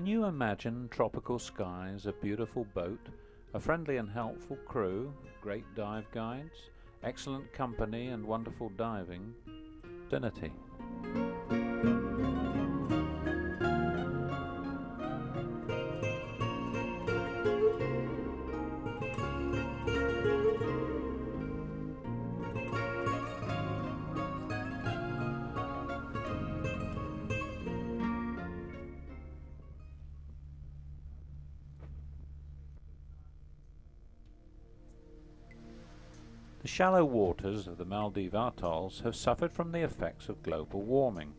Can you imagine tropical skies, a beautiful boat, a friendly and helpful crew, great dive guides, excellent company and wonderful diving? Infinity. The shallow waters of the Maldives atolls have suffered from the effects of global warming.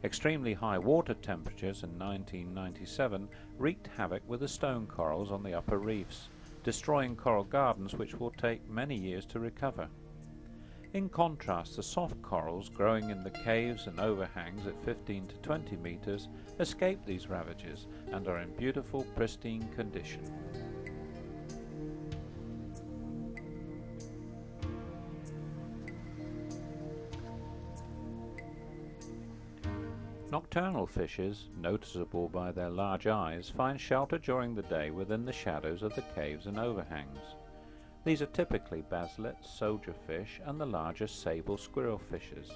Extremely high water temperatures in 1997 wreaked havoc with the stone corals on the upper reefs, destroying coral gardens which will take many years to recover. In contrast, the soft corals growing in the caves and overhangs at 15 to 20 meters escape these ravages and are in beautiful, pristine condition. Nocturnal fishes, noticeable by their large eyes, find shelter during the day within the shadows of the caves and overhangs. These are typically basslettes, soldier fish, and the larger sable squirrel fishes.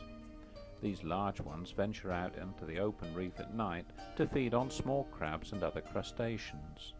These large ones venture out into the open reef at night to feed on small crabs and other crustaceans.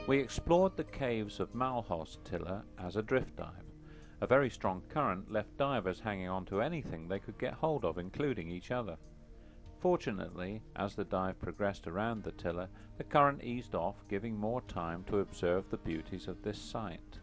We explored the caves of Malhos Tiller as a drift dive. A very strong current left divers hanging on to anything they could get hold of, including each other. Fortunately, as the dive progressed around the tiller, the current eased off, giving more time to observe the beauties of this site.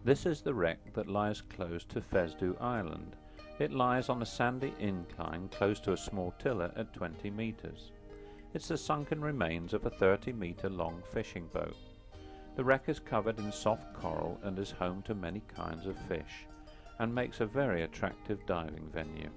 This is the wreck that lies close to Fesdu Island. It lies on a sandy incline close to a small tiller at 20 meters. It's the sunken remains of a 30-meter long fishing boat. The wreck is covered in soft coral and is home to many kinds of fish, and makes a very attractive diving venue.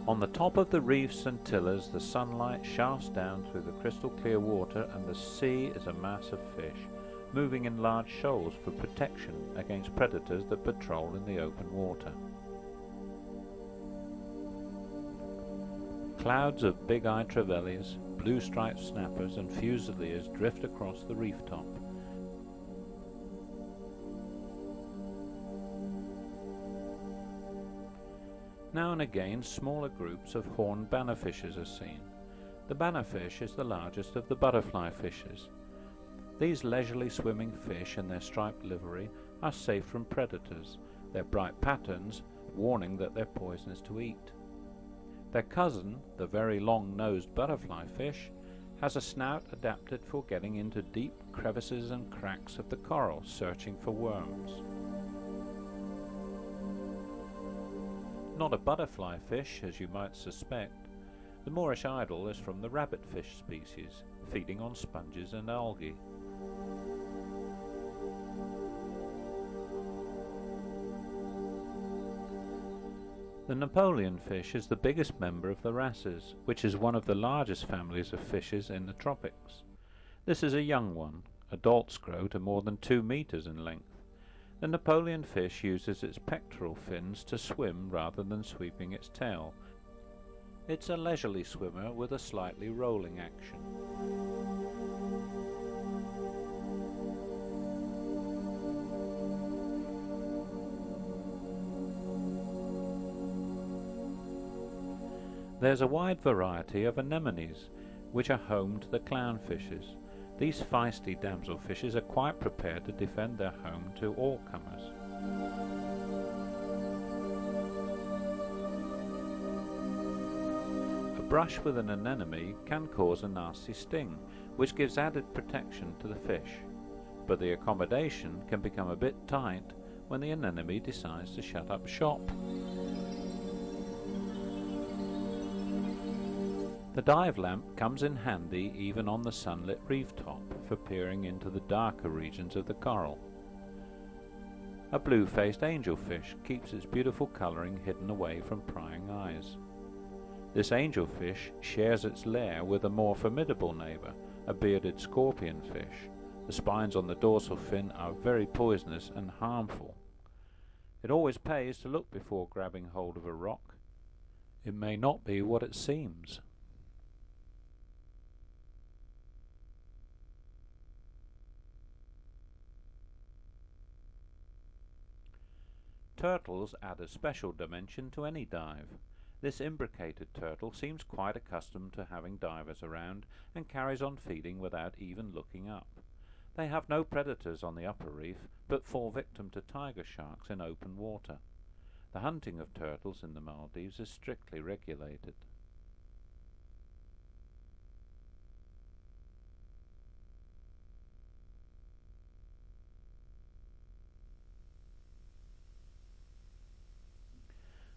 On the top of the reefs and tillers, the sunlight shafts down through the crystal clear water, and the sea is a mass of fish, moving in large shoals for protection against predators that patrol in the open water. Clouds of big-eyed trevallies, blue-striped snappers and fusiliers drift across the reef top. Now and again smaller groups of horned bannerfishes are seen. The bannerfish is the largest of the butterfly fishes. These leisurely swimming fish in their striped livery are safe from predators, their bright patterns warning that they're poisonous to eat. Their cousin, the very long-nosed butterfly fish, has a snout adapted for getting into deep crevices and cracks of the coral, searching for worms. Not a butterfly fish, as you might suspect. The Moorish idol is from the rabbitfish species, feeding on sponges and algae. The Napoleon fish is the biggest member of the wrasses, which is one of the largest families of fishes in the tropics. This is a young one. Adults grow to more than 2 meters in length. The Napoleon fish uses its pectoral fins to swim rather than sweeping its tail. It's a leisurely swimmer with a slightly rolling action. There's a wide variety of anemones, which are home to the clownfishes. These feisty damselfishes are quite prepared to defend their home to all comers. A brush with an anemone can cause a nasty sting, which gives added protection to the fish, but the accommodation can become a bit tight when the anemone decides to shut up shop. The dive lamp comes in handy even on the sunlit reef top for peering into the darker regions of the coral. A blue-faced angelfish keeps its beautiful colouring hidden away from prying eyes. This angelfish shares its lair with a more formidable neighbour, a bearded scorpionfish. The spines on the dorsal fin are very poisonous and harmful. It always pays to look before grabbing hold of a rock. It may not be what it seems. Turtles add a special dimension to any dive. This imbricated turtle seems quite accustomed to having divers around and carries on feeding without even looking up. They have no predators on the upper reef, but fall victim to tiger sharks in open water. The hunting of turtles in the Maldives is strictly regulated.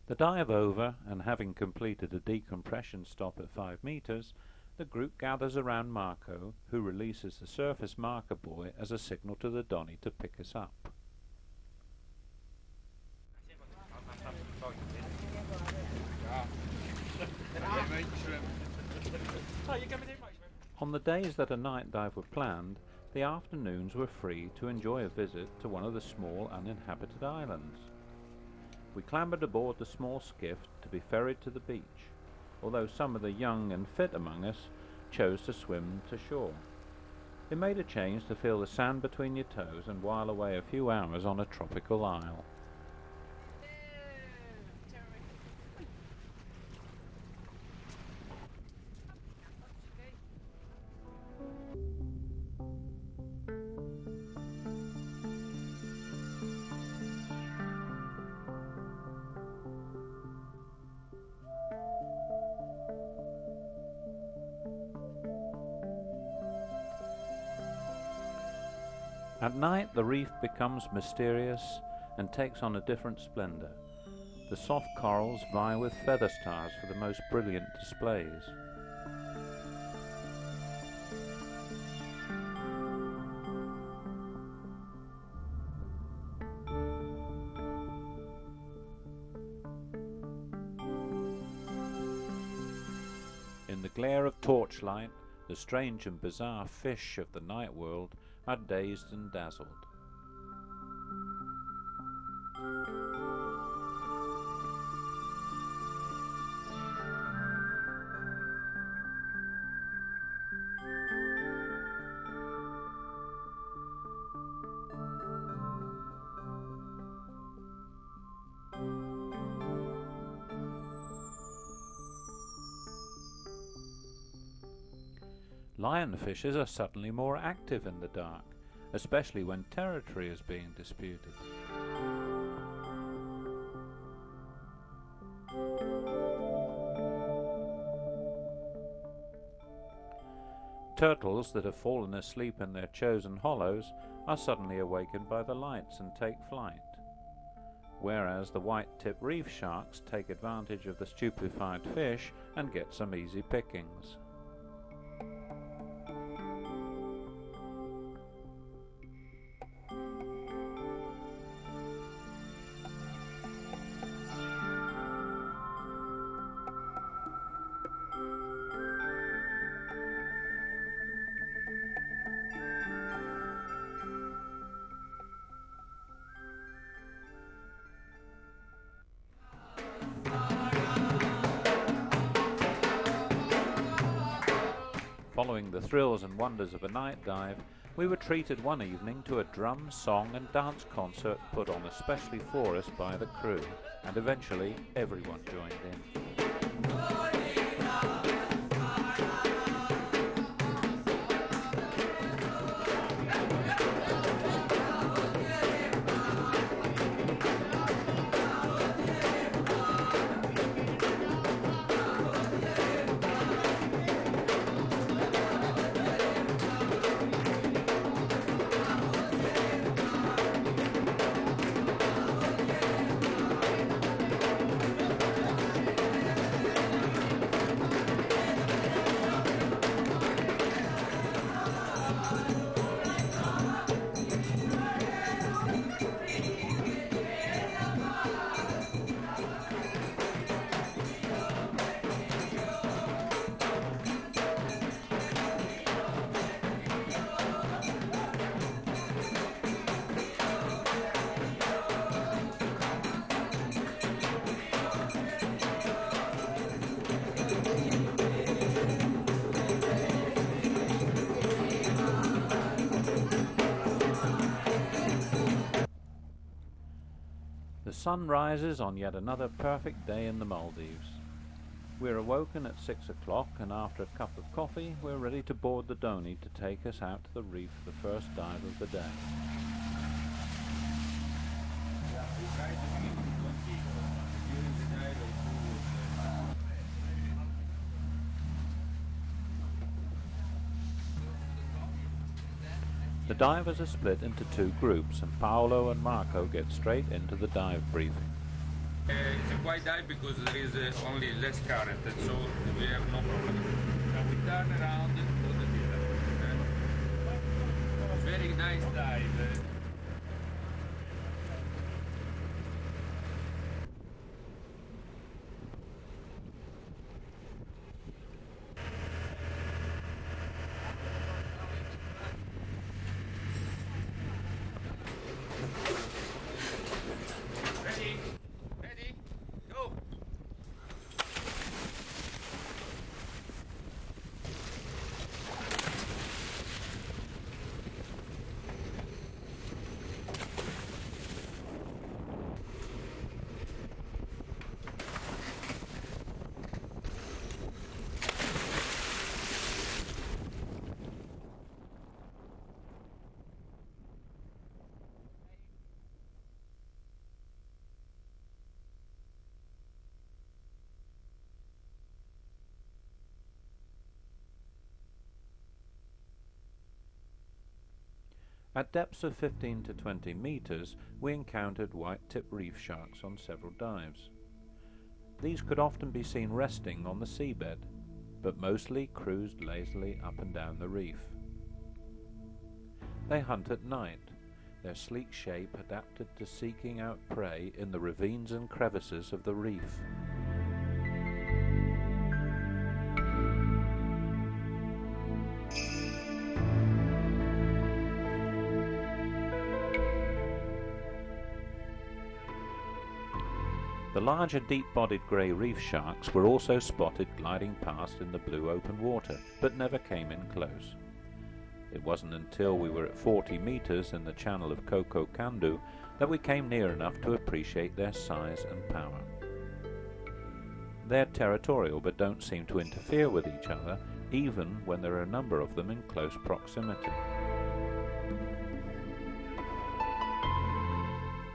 The dive over, and having completed a decompression stop at 5 meters, the group gathers around Marco, who releases the surface marker buoy as a signal to the Donny to pick us up. On the days that a night dive were planned, the afternoons were free to enjoy a visit to one of the small uninhabited islands. We clambered aboard the small skiff to be ferried to the beach, although some of the young and fit among us chose to swim to shore. It made a change to feel the sand between your toes and while away a few hours on a tropical isle. At night the reef becomes mysterious and takes on a different splendor. The soft corals vie with feather stars for the most brilliant displays. In the glare of torchlight, the strange and bizarre fish of the night world are dazed and dazzled. Lionfishes are suddenly more active in the dark, especially when territory is being disputed. Turtles that have fallen asleep in their chosen hollows are suddenly awakened by the lights and take flight. whereas the white-tip reef sharks take advantage of the stupefied fish and get some easy pickings. Following the thrills and wonders of a night dive, we were treated one evening to a drum, song and dance concert put on especially for us by the crew, and eventually everyone joined in. The sun rises on yet another perfect day in the Maldives. We're awoken at 6 o'clock, and after a cup of coffee we're ready to board the Dhoni to take us out to the reef for the first dive of the day. The divers are split into two groups, and Paolo and Marco get straight into the dive briefing. It's a quiet dive because there is only less current, and so we have no problem. Now we turn around to the theater. Very nice dive. Ready? Go! At depths of 15 to 20 meters, we encountered white-tip reef sharks on several dives. These could often be seen resting on the seabed, but mostly cruised lazily up and down the reef. They hunt at night, their sleek shape adapted to seeking out prey in the ravines and crevices of the reef. The larger deep-bodied grey reef sharks were also spotted gliding past in the blue open water, but never came in close. It wasn't until we were at 40 meters in the channel of Koko Kandu that we came near enough to appreciate their size and power. They're territorial but don't seem to interfere with each other, even when there are a number of them in close proximity.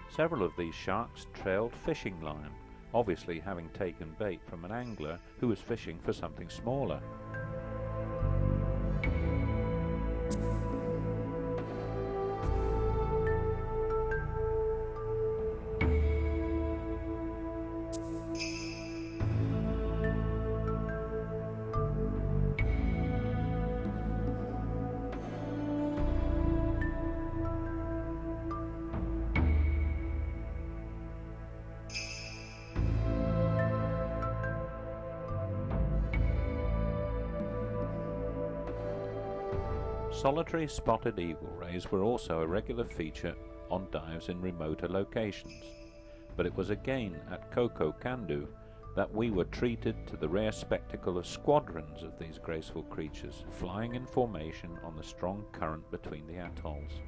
Several of these sharks trailed fishing line, obviously having taken bait from an angler who was fishing for something smaller. Solitary spotted eagle rays were also a regular feature on dives in remoter locations, but it was again at Koko Kandu that we were treated to the rare spectacle of squadrons of these graceful creatures flying in formation on the strong current between the atolls.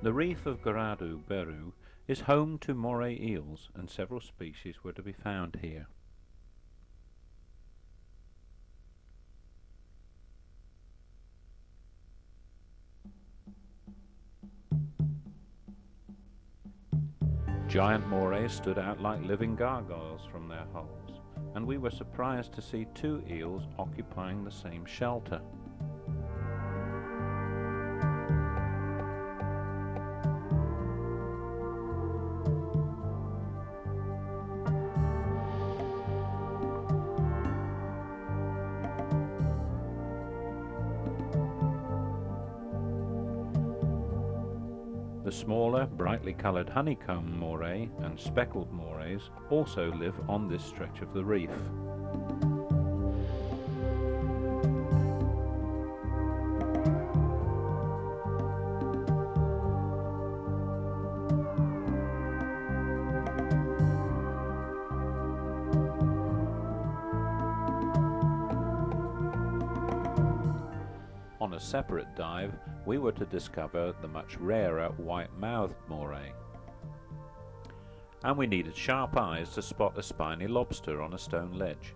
The reef of Garadu Beru is home to moray eels, and several species were to be found here. Giant morays stood out like living gargoyles from their holes, and we were surprised to see 2 eels occupying the same shelter. The smaller, brightly coloured honeycomb moray and speckled morays also live on this stretch of the reef. On a separate dive, we were to discover the much rarer white-mouthed moray. And we needed sharp eyes to spot a spiny lobster on a stone ledge.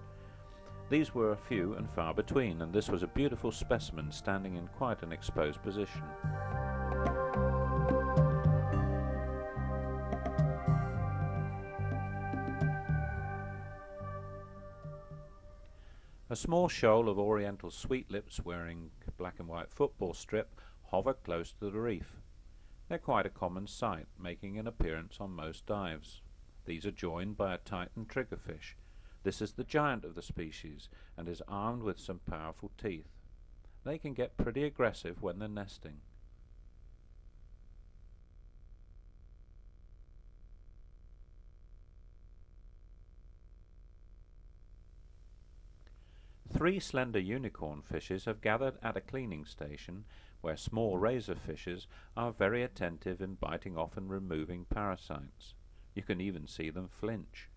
These were few and far between, and this was a beautiful specimen standing in quite an exposed position. A small shoal of oriental sweetlips wearing black and white football strip hover close to the reef. They're quite a common sight, making an appearance on most dives. These are joined by a Titan triggerfish. This is the giant of the species and is armed with some powerful teeth. They can get pretty aggressive when they're nesting. Three slender unicorn fishes have gathered at a cleaning station where small razor fishes are very attentive in biting off and removing parasites. You can even see them flinch.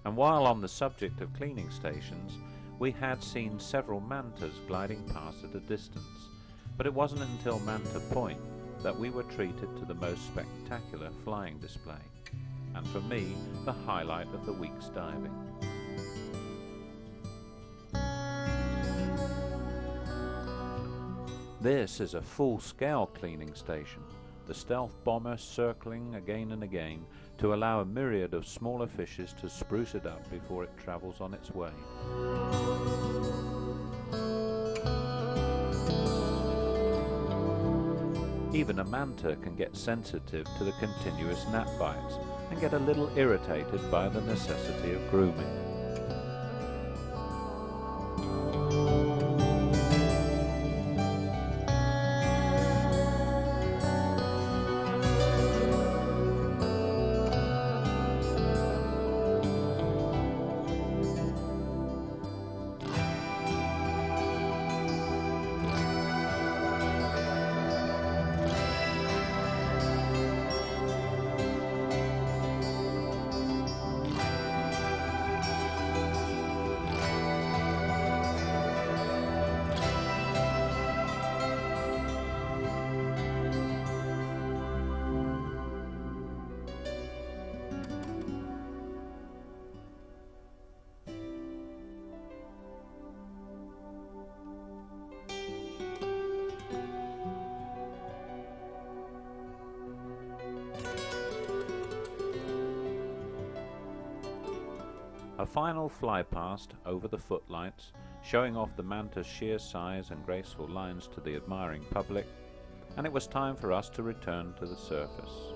And while on the subject of cleaning stations, we had seen several mantas gliding past at a distance, but it wasn't until Manta Point that we were treated to the most spectacular flying display, and for me, the highlight of the week's diving. This is a full-scale cleaning station, the stealth bomber circling again and again to allow a myriad of smaller fishes to spruce it up before it travels on its way. Even a manta can get sensitive to the continuous gnat bites and get a little irritated by the necessity of grooming. final fly past over the footlights, showing off the manta's sheer size and graceful lines to the admiring public, and it was time for us to return to the surface.